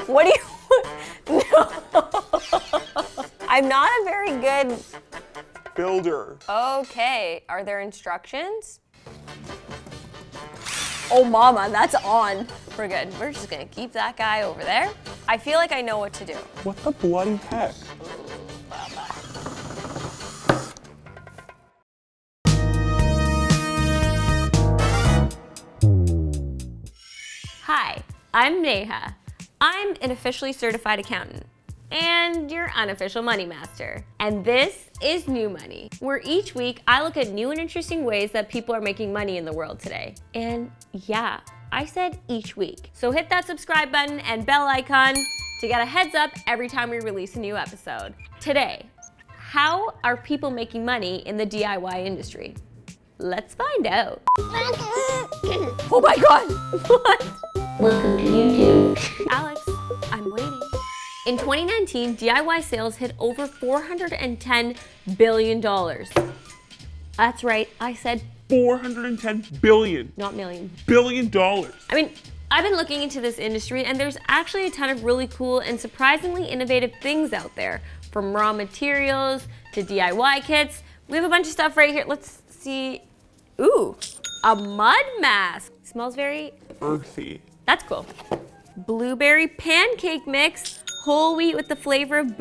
What do you, no. I'm not a very good builder. Okay, are there instructions? Oh mama, that's on. We're good. We're just gonna keep that guy over there. I feel like I know what to do. What the bloody heck? Hi, I'm Neha. I'm an officially certified accountant and your unofficial money master. And this is New Money, where each week I look at new and interesting ways that people are making money in the world today. And yeah, I said each week. So hit that subscribe button and bell icon to get a heads up every time we release a new episode. Today, how are people making money in the DIY industry? Let's find out. Oh my God, what? Welcome to YouTube. Alex, I'm waiting. In 2019, DIY sales hit over $410 billion. That's right, I said $410 billion. not million. Billion dollars. I mean, I've been looking into this industry and there's actually a ton of really cool and surprisingly innovative things out there, from raw materials to DIY kits. We have a bunch of stuff right here. Let's see. Ooh, a mud mask. Smells very Earthy. That's cool. Blueberry pancake mix, whole wheat with the flavor of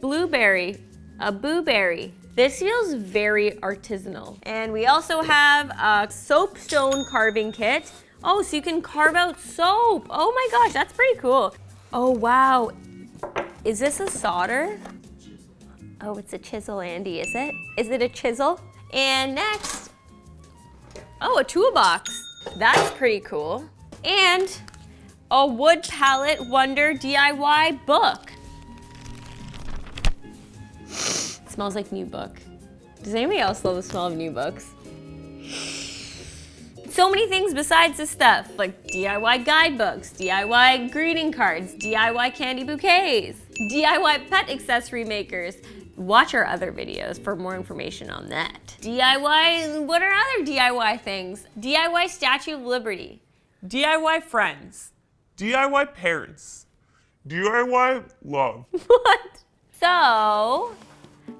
blueberry, a blueberry. This feels very artisanal. And we also have a soapstone carving kit. Oh, so you can carve out soap. Oh my gosh, that's pretty cool. Oh wow, is this a solder? Oh, it's a chisel, Andy, is it? Is it a chisel? And next, oh, a toolbox. That's pretty cool. And a wood palette wonder DIY book. Smells like new book. Does anybody else love the smell of new books? So many things besides this stuff, like DIY guidebooks, DIY greeting cards, DIY candy bouquets, DIY pet accessory makers. Watch our other videos for more information on that. DIY, what are other DIY things? DIY Statue of Liberty. DIY friends. DIY parents. DIY love. What? So,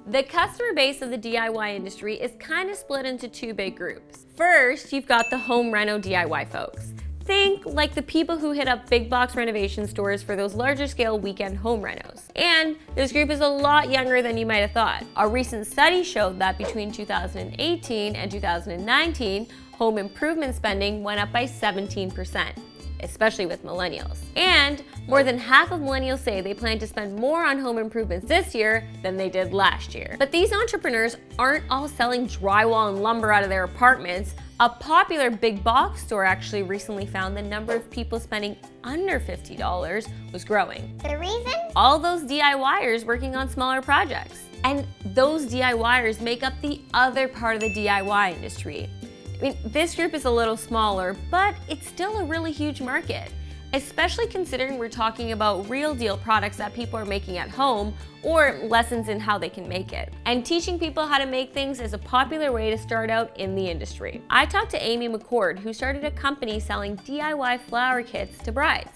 the customer base of the DIY industry is kind of split into two big groups. First, you've got the home reno DIY folks. Think like the people who hit up big box renovation stores for those larger scale weekend home renos. And this group is a lot younger than you might have thought. A recent study showed that between 2018 and 2019, home improvement spending went up by 17%, especially with millennials. And more than half of millennials say they plan to spend more on home improvements this year than they did last year. But these entrepreneurs aren't all selling drywall and lumber out of their apartments. A popular big box store actually recently found the number of people spending under $50 was growing. The reason? All those DIYers working on smaller projects. And those DIYers make up the other part of the DIY industry. I mean, this group is a little smaller, but it's still a really huge market, especially considering we're talking about real deal products that people are making at home or lessons in how they can make it. And teaching people how to make things is a popular way to start out in the industry. I talked to Amy McCord, who started a company selling DIY flower kits to brides.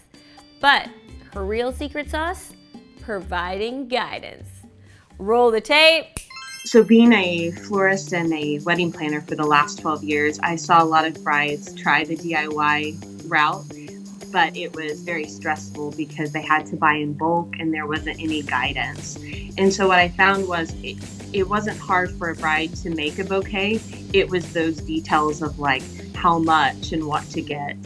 But her real secret sauce? Providing guidance. Roll the tape. So being a florist and a wedding planner for the last 12 years, I saw a lot of brides try the DIY route, but it was very stressful because they had to buy in bulk and there wasn't any guidance. And so what I found was it wasn't hard for a bride to make a bouquet. It was those details of like how much and what to get.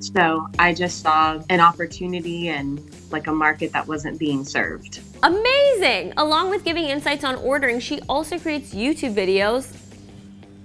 So I just saw an opportunity and like a market that wasn't being served. Amazing! Along with giving insights on ordering, she also creates YouTube videos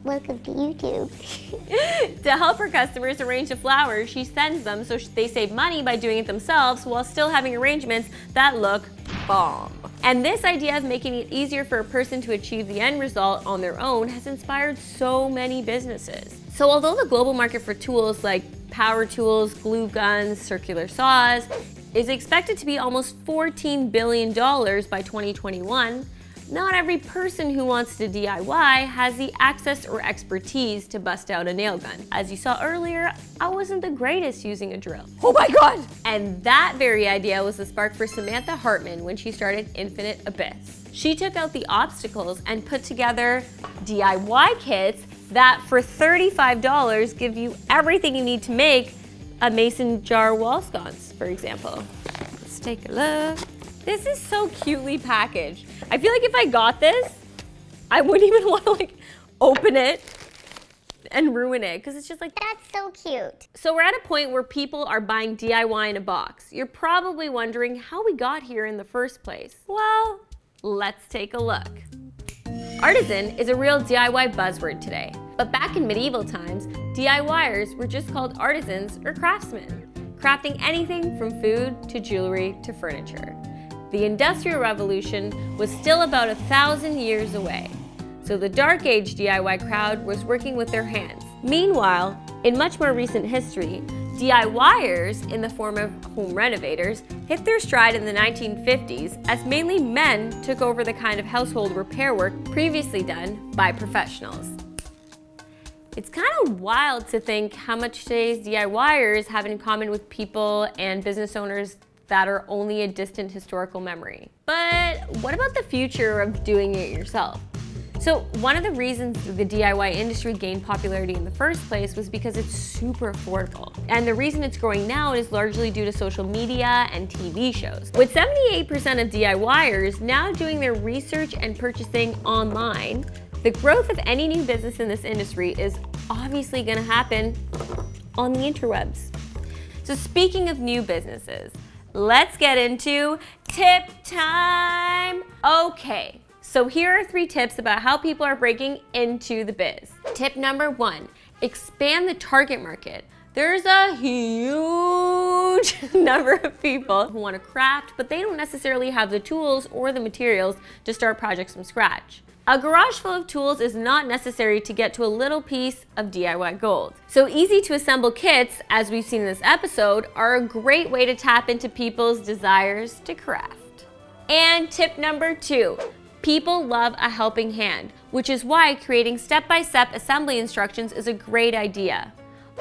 Welcome to YouTube. to help her customers arrange the flowers she sends them so they save money by doing it themselves while still having arrangements that look bomb. And this idea of making it easier for a person to achieve the end result on their own has inspired so many businesses. So although the global market for tools like power tools, glue guns, circular saws is expected to be almost $14 billion by 2021, not every person who wants to DIY has the access or expertise to bust out a nail gun. As you saw earlier, I wasn't the greatest using a drill. Oh my God! And that very idea was the spark for Samantha Hartman when she started Infinite Abyss. She took out the obstacles and put together DIY kits that for $35 give you everything you need to make a mason jar wall sconce, for example. Let's take a look. This is so cutely packaged. I feel like if I got this, I wouldn't even want to like open it and ruin it because it's just like, That's so cute. so we're at a point where people are buying DIY in a box. You're probably wondering how we got here in the first place. Well, let's take a look. Artisan is a real DIY buzzword today, but back in medieval times, DIYers were just called artisans or craftsmen, crafting anything from food to jewelry to furniture. The Industrial Revolution was still about 1,000 years away, so the Dark Age DIY crowd was working with their hands. Meanwhile, in much more recent history, DIYers, in the form of home renovators, hit their stride in the 1950s as mainly men took over the kind of household repair work previously done by professionals. It's kind of wild to think how much today's DIYers have in common with people and business owners that are only a distant historical memory. But what about the future of doing it yourself? So one of the reasons the DIY industry gained popularity in the first place was because it's super affordable. And the reason it's growing now is largely due to social media and TV shows. With 78% of DIYers now doing their research and purchasing online, the growth of any new business in this industry is obviously gonna happen on the interwebs. So speaking of new businesses, let's get into tip time. Okay. So here are 3 tips about how people are breaking into the biz. Tip number 1, expand the target market. There's a huge number of people who want to craft, but they don't necessarily have the tools or the materials to start projects from scratch. A garage full of tools is not necessary to get to a little piece of DIY gold. So easy to assemble kits, as we've seen in this episode, are a great way to tap into people's desires to craft. And tip number 2, people love a helping hand, which is why creating step-by-step assembly instructions is a great idea.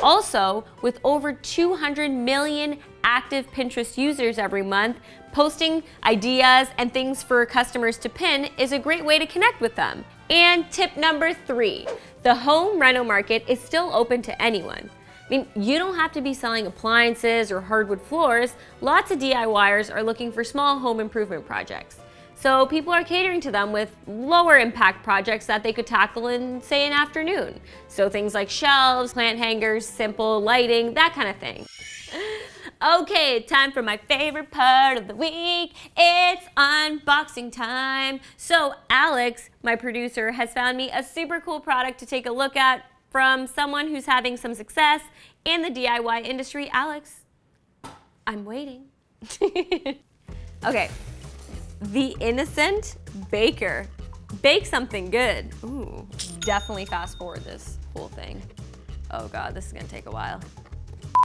Also, with over 200 million active Pinterest users every month, posting ideas and things for customers to pin is a great way to connect with them. And tip number 3, the home reno market is still open to anyone. I mean, you don't have to be selling appliances or hardwood floors. Lots of DIYers are looking for small home improvement projects. So people are catering to them with lower impact projects that they could tackle in, say, an afternoon. So things like shelves, plant hangers, simple lighting, that kind of thing. Okay, time for my favorite part of the week. It's unboxing time. So Alex, my producer, has found me a super cool product to take a look at from someone who's having some success in the DIY industry. Alex, I'm waiting. Okay. The Innocent Baker. Bake something good. Ooh, definitely fast forward this whole thing. Oh God, this is gonna take a while.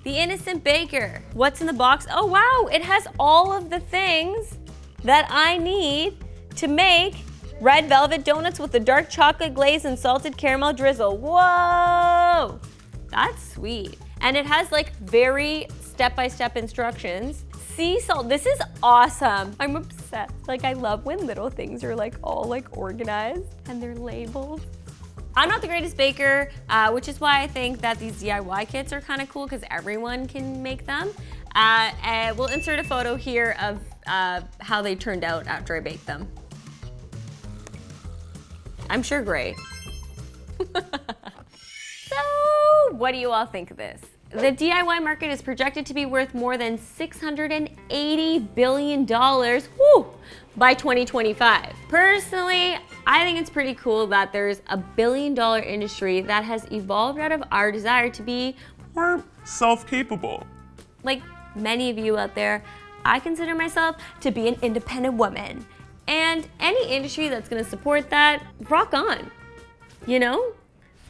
The Innocent Baker. What's in the box? Oh wow, it has all of the things that I need to make red velvet donuts with the dark chocolate glaze and salted caramel drizzle. Whoa, that's sweet. And it has like very step-by-step instructions. Sea salt, this is awesome. I'm obsessed. Like I love when little things are like all like organized and they're labeled. I'm not the greatest baker, which is why I think that these DIY kits are kind of cool because everyone can make them. And we'll insert a photo here of how they turned out after I baked them. I'm sure great. So, what do you all think of this? The DIY market is projected to be worth more than $680 billion by 2025. Personally, I think it's pretty cool that there's a $1 billion industry that has evolved out of our desire to be We're self-capable. like many of you out there. I consider myself to be an independent woman. And any industry that's gonna support that, rock on, you know?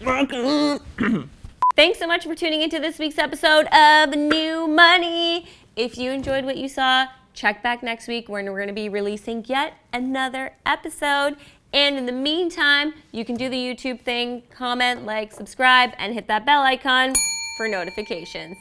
Rock on. Thanks so much for tuning into this week's episode of New Money. If you enjoyed what you saw, Check back next week when we're going to be releasing yet another episode. And in the meantime, you can do the YouTube thing, comment, like, subscribe, and hit that bell icon for notifications.